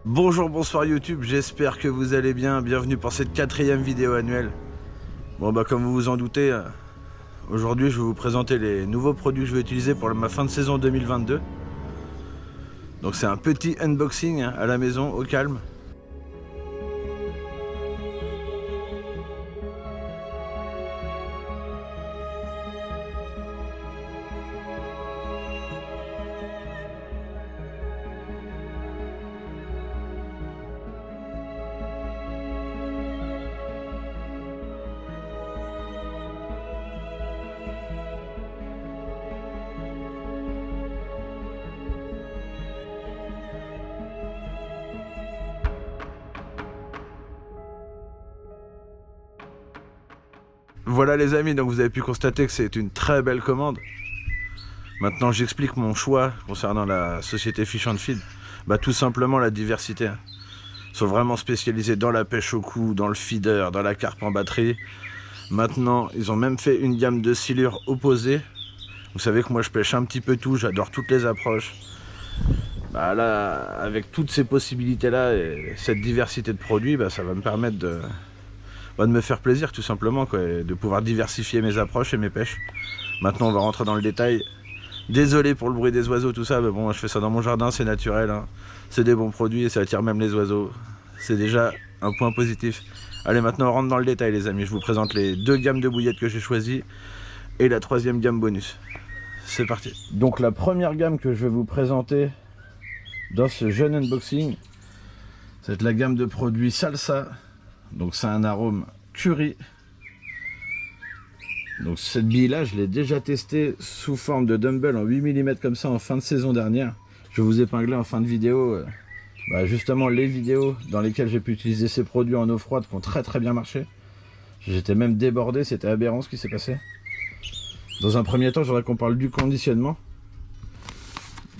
Bonjour, bonsoir YouTube, j'espère que vous allez bien. Bienvenue pour cette 4e vidéo annuelle. Bon bah comme vous vous en doutez, aujourd'hui je vais vous présenter les nouveaux produits que je vais utiliser pour ma fin de saison 2022. Donc c'est un petit unboxing à la maison, au calme. Voilà les amis, donc vous avez pu constater que c'est une très belle commande. Maintenant j'explique mon choix concernant la société Fish and Feed. Bah tout simplement la diversité. Ils sont vraiment spécialisés dans la pêche au cou, dans le feeder, dans la carpe en batterie. Maintenant ils ont même fait une gamme de silures opposées. Vous savez que moi je pêche un petit peu tout, j'adore toutes les approches. Bah là, avec toutes ces possibilités là et cette diversité de produits, bah, ça va me permettre de me faire plaisir tout simplement, quoi, et de pouvoir diversifier mes approches et mes pêches. Maintenant on va rentrer dans le détail. Désolé pour le bruit des oiseaux, tout ça, mais bon, moi, je fais ça dans mon jardin, c'est naturel, hein. C'est des bons produits et ça attire même les oiseaux. C'est déjà un point positif. Allez, maintenant on rentre dans le détail les amis, je vous présente les 2 gammes de bouillettes que j'ai choisies et la 3e gamme bonus. C'est parti. Donc la première gamme que je vais vous présenter dans ce jeune unboxing, c'est la gamme de produits Salsa. Donc c'est un arôme curry. Donc cette bille là je l'ai déjà testée sous forme de dumbbell en 8 mm comme ça en fin de saison dernière. Je vais vous épingler en fin de vidéo justement les vidéos dans lesquelles j'ai pu utiliser ces produits en eau froide qui ont très bien marché. J'étais même débordé, c'était aberrant ce qui s'est passé. Dans un premier temps je voudrais qu'on parle du conditionnement.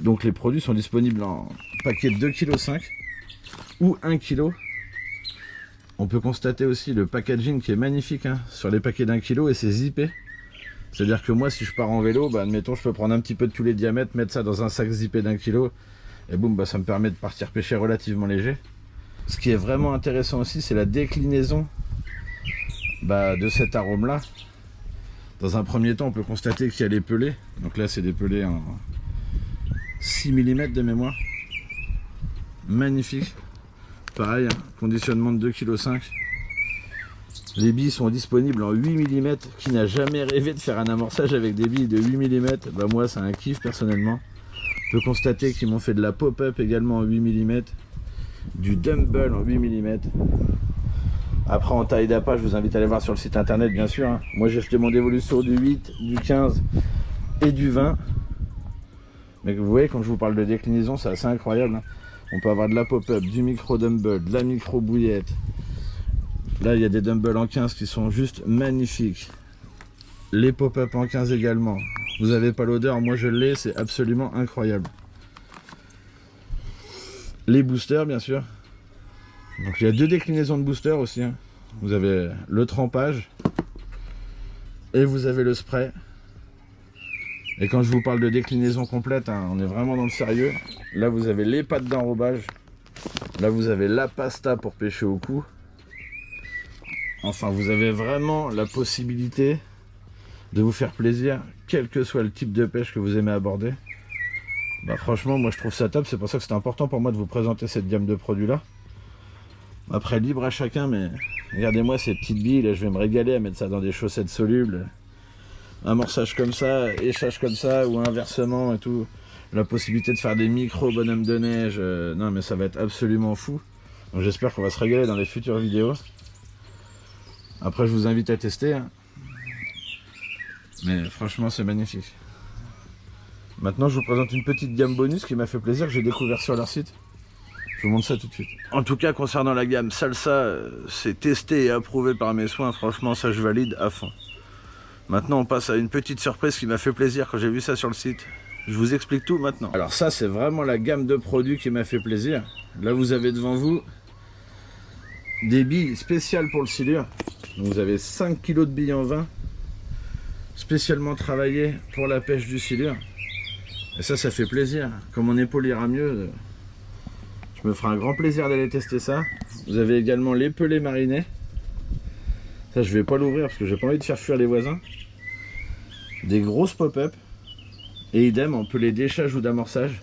Donc les produits sont disponibles en paquet de 2,5 kg ou 1 kg. On peut constater aussi le packaging qui est magnifique sur les paquets d'1 kg et c'est zippé. C'est-à-dire que moi si je pars en vélo, admettons je peux prendre un petit peu de tous les diamètres, mettre ça dans un sac zippé d'1 kg et boum, ça me permet de partir pêcher relativement léger. Ce qui est vraiment intéressant aussi, c'est la déclinaison de cet arôme là. Dans un premier temps on peut constater qu'il y a les pelés. Donc là c'est des pelés en 6 mm de mémoire. Magnifique. Pareil, conditionnement de 2,5 kg. Les billes sont disponibles en 8 mm. Qui n'a jamais rêvé de faire un amorçage avec des billes de 8 mm? Moi, c'est un kiff personnellement. On peut constater qu'ils m'ont fait de la pop-up également en 8 mm. Du dumbbell en 8 mm. Après, en taille d'appât, je vous invite à aller voir sur le site internet, bien sûr. Moi, j'ai acheté mon Dévolution du 8, du 15 et du 20. Mais vous voyez, quand je vous parle de déclinaison, c'est assez incroyable. On peut avoir de la pop-up, du micro-dumbbell, de la micro-bouillette. Là, il y a des dumbbells en 15 qui sont juste magnifiques. Les pop-up en 15 également. Vous n'avez pas l'odeur, moi je l'ai, c'est absolument incroyable. Les boosters, bien sûr. Donc il y a 2 déclinaisons de boosters aussi. Vous avez le trempage et vous avez le spray. Et quand je vous parle de déclinaison complète, on est vraiment dans le sérieux. Là, vous avez les pattes d'enrobage. Là, vous avez la pasta pour pêcher au cou. Enfin, vous avez vraiment la possibilité de vous faire plaisir, quel que soit le type de pêche que vous aimez aborder. Franchement, moi, je trouve ça top. C'est pour ça que c'est important pour moi de vous présenter cette gamme de produits-là. Après, libre à chacun, mais regardez-moi ces petites billes. Là, je vais me régaler à mettre ça dans des chaussettes solubles. Amorçage comme ça, échage comme ça, ou inversement et tout. La possibilité de faire des micro bonhommes de neige, non mais ça va être absolument fou. Donc j'espère qu'on va se régaler dans les futures vidéos. Après je vous invite à tester. Mais franchement c'est magnifique. Maintenant je vous présente une petite gamme bonus qui m'a fait plaisir, que j'ai découvert sur leur site. Je vous montre ça tout de suite. En tout cas concernant la gamme Salsa, c'est testé et approuvé par mes soins, franchement ça je valide à fond. Maintenant on passe à une petite surprise qui m'a fait plaisir quand j'ai vu ça sur le site. Je vous explique tout maintenant. Alors ça c'est vraiment la gamme de produits qui m'a fait plaisir. Là vous avez devant vous des billes spéciales pour le silure. Donc, vous avez 5 kg de billes en 20. Spécialement travaillées pour la pêche du silure. Et ça fait plaisir. Comme mon épaule ira mieux, Je me ferai un grand plaisir d'aller tester ça. Vous avez également les pelés marinés. Ça, je vais pas l'ouvrir parce que j'ai pas envie de faire fuir les voisins. Des grosses pop-up. Et idem en pelé d'échage ou d'amorçage.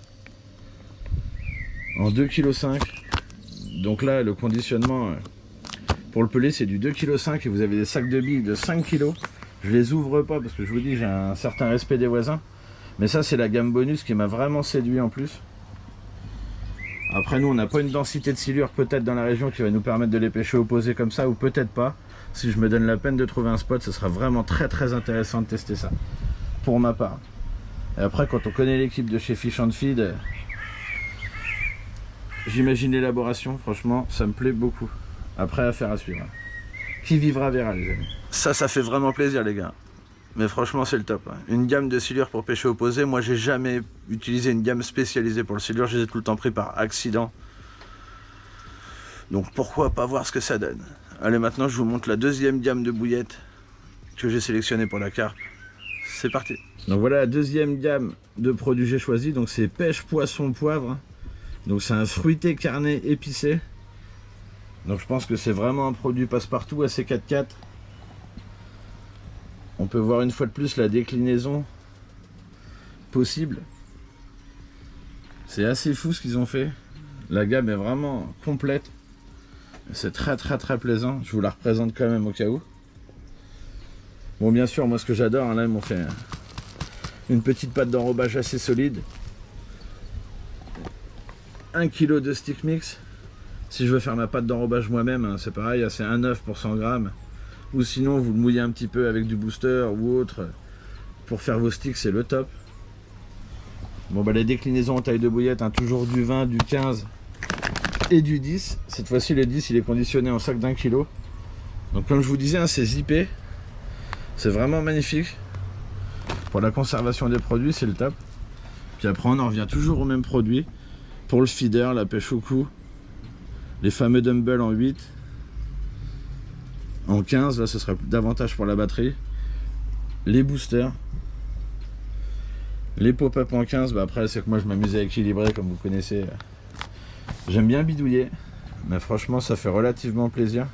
En 2,5 kg. Donc là, le conditionnement pour le pelé, c'est du 2,5 kg et vous avez des sacs de billes de 5 kg. Je les ouvre pas parce que je vous dis, j'ai un certain respect des voisins. Mais ça, c'est la gamme bonus qui m'a vraiment séduit en plus. Après, nous, on n'a pas une densité de silure peut-être dans la région qui va nous permettre de les pêcher opposés comme ça, ou peut-être pas. Si je me donne la peine de trouver un spot, ce sera vraiment très intéressant de tester ça, pour ma part. Et après, quand on connaît l'équipe de chez Fish and Feed, j'imagine l'élaboration, franchement, ça me plaît beaucoup. Après, affaire à suivre. Qui vivra verra, les amis. Ça fait vraiment plaisir, les gars. Mais franchement, c'est le top. Une gamme de silure pour pêcher opposé. Moi, j'ai jamais utilisé une gamme spécialisée pour le silure. Je les ai tout le temps pris par accident. Donc, pourquoi pas voir ce que ça donne. Allez, maintenant, je vous montre la deuxième gamme de bouillettes que j'ai sélectionnée pour la carpe. C'est parti. Donc, voilà la deuxième gamme de produits que j'ai choisi. Donc, c'est pêche, poisson, poivre. Donc, c'est un fruité carné épicé. Donc, je pense que c'est vraiment un produit passe-partout, assez 4x4. On peut voir une fois de plus la déclinaison possible. C'est assez fou ce qu'ils ont fait. La gamme est vraiment complète. C'est très plaisant. Je vous la représente quand même au cas où. Bon, bien sûr, moi ce que j'adore, hein, là ils m'ont fait une petite pâte d'enrobage assez solide. 1 kg de stick mix. Si je veux faire ma pâte d'enrobage moi-même, hein, c'est pareil, c'est 1 œuf pour 100 grammes. Ou sinon vous le mouillez un petit peu avec du booster ou autre pour faire vos sticks, c'est le top. Bon bah les déclinaisons en taille de bouillette, hein, toujours du 20, du 15 et du 10. Cette fois-ci le 10 il est conditionné en sac d'1 kg. Donc comme je vous disais, hein, c'est zippé. C'est vraiment magnifique. Pour la conservation des produits, c'est le top. Puis après on en revient toujours au même produit. Pour le feeder, la pêche au cou, les fameux dumbbells en 8. En 15, là ce sera davantage pour la batterie. Les boosters. Les pop-up en 15, bah après c'est que moi je m'amuse à équilibrer comme vous connaissez. J'aime bien bidouiller, mais franchement ça fait relativement plaisir.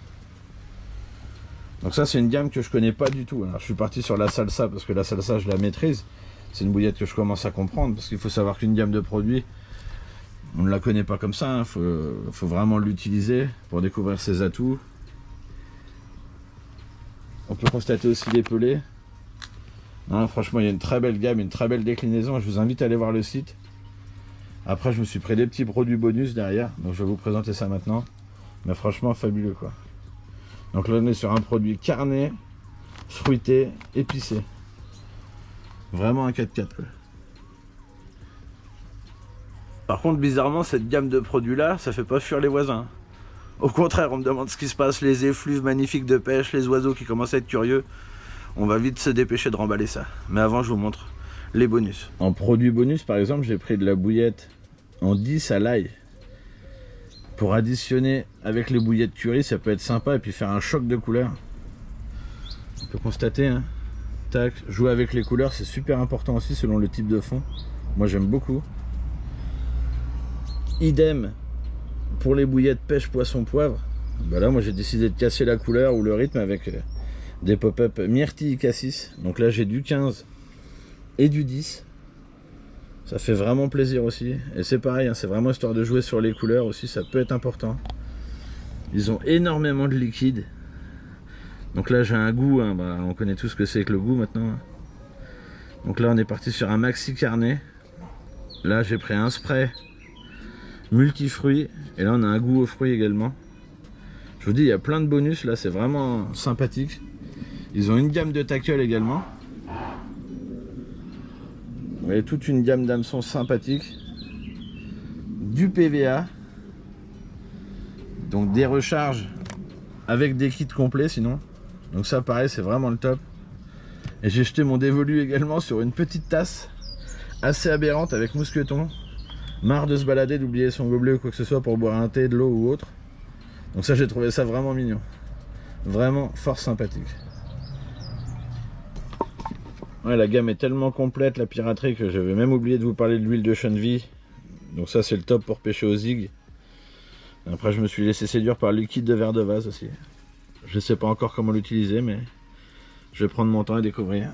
Donc ça c'est une gamme que je connais pas du tout. Alors je suis parti sur la salsa parce que la salsa je la maîtrise. C'est une bouillette que je commence à comprendre parce qu'il faut savoir qu'une gamme de produits, on ne la connaît pas comme ça. Faut vraiment l'utiliser pour découvrir ses atouts. On peut constater aussi les pelés. Non, franchement, il y a une très belle gamme, une très belle déclinaison. Je vous invite à aller voir le site. Après, je me suis pris des petits produits bonus derrière. Donc, je vais vous présenter ça maintenant. Mais franchement, fabuleux, quoi. Donc là, on est sur un produit carné, fruité, épicé. Vraiment un 4x4, quoi. Par contre, bizarrement, cette gamme de produits-là, ça fait pas fuir les voisins. Au contraire, on me demande ce qui se passe, les effluves magnifiques de pêche, les oiseaux qui commencent à être curieux. On va vite se dépêcher de remballer ça. Mais avant, je vous montre les bonus. En produit bonus, par exemple, j'ai pris de la bouillette en 10 à l'ail. Pour additionner avec les bouillettes curry, ça peut être sympa et puis faire un choc de couleurs. On peut constater, hein. Tac, jouer avec les couleurs, c'est super important aussi selon le type de fond. Moi, j'aime beaucoup. Idem pour les bouillettes pêche poisson poivre. Bah là moi j'ai décidé de casser la couleur ou le rythme avec des pop-up myrtille cassis. Donc là j'ai du 15 et du 10. Ça fait vraiment plaisir aussi. Et c'est pareil, hein, c'est vraiment histoire de jouer sur les couleurs aussi, ça peut être important. Ils ont énormément de liquide. Donc là j'ai un goût, hein, bah, on connaît tout ce que c'est que le goût maintenant. Donc là on est parti sur un maxi carnet. Là j'ai pris un spray multifruits et là on a un goût aux fruits également. Je vous dis, il y a plein de bonus là, c'est vraiment sympathique. Ils ont une gamme de tackle également. Vous voyez, toute une gamme d'hameçons sympathiques, du PVA, donc des recharges avec des kits complets sinon. Donc ça pareil, c'est vraiment le top. Et j'ai jeté mon dévolu également sur une petite tasse assez aberrante avec mousqueton. Marre de se balader, d'oublier son gobelet ou quoi que ce soit pour boire un thé, de l'eau ou autre. Donc ça, j'ai trouvé ça vraiment mignon. Vraiment fort sympathique. Ouais, la gamme est tellement complète, la piraterie, que j'avais même oublié de vous parler de l'huile de Chunvi. Donc ça, c'est le top pour pêcher au zig. Après, je me suis laissé séduire par le liquide de verre de vase aussi. Je sais pas encore comment l'utiliser, mais je vais prendre mon temps et découvrir.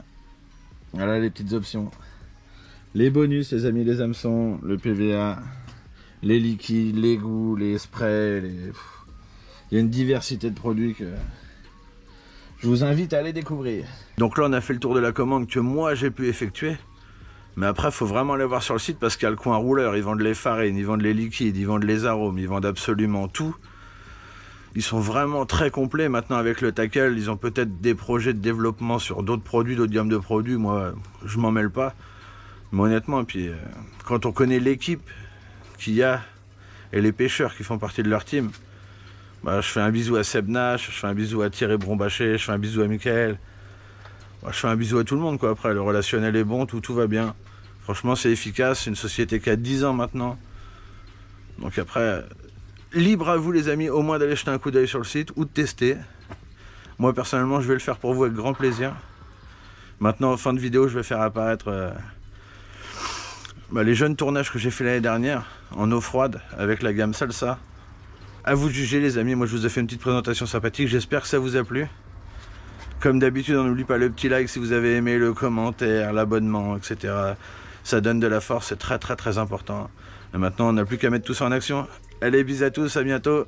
Voilà les petites options. Les bonus, les amis, les hameçons, le PVA, les liquides, les goûts, les sprays, il y a une diversité de produits que je vous invite à aller découvrir. Donc là, on a fait le tour de la commande que moi j'ai pu effectuer. Mais après, il faut vraiment aller voir sur le site parce qu'il y a le coin rouleur. Ils vendent les farines, ils vendent les liquides, ils vendent les arômes, ils vendent absolument tout. Ils sont vraiment très complets. Maintenant, avec le tackle, ils ont peut-être des projets de développement sur d'autres produits, d'autres gammes de produits. Moi, je m'en mêle pas. Mais honnêtement, et puis, quand on connaît l'équipe qu'il y a et les pêcheurs qui font partie de leur team, bah, je fais un bisou à Seb Nash, je fais un bisou à Thierry Brombaché, je fais un bisou à Michael. Bah, je fais un bisou à tout le monde, quoi. Après, le relationnel est bon, tout va bien. Franchement, c'est efficace. C'est une société qui a 10 ans maintenant. Donc après, libre à vous, les amis, au moins d'aller jeter un coup d'œil sur le site ou de tester. Moi, personnellement, je vais le faire pour vous avec grand plaisir. Maintenant, en fin de vidéo, je vais faire apparaître les jeunes tournages que j'ai fait l'année dernière en eau froide avec la gamme Salsa. À vous de juger, les amis. Moi, je vous ai fait une petite présentation sympathique. J'espère que ça vous a plu. Comme d'habitude, on n'oublie pas le petit like si vous avez aimé, le commentaire, l'abonnement, etc. Ça donne de la force, c'est très important. Et maintenant, on n'a plus qu'à mettre tout ça en action. Allez, bisous à tous, à bientôt.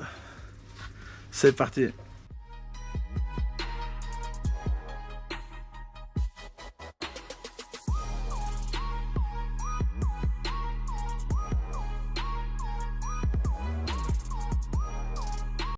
C'est parti.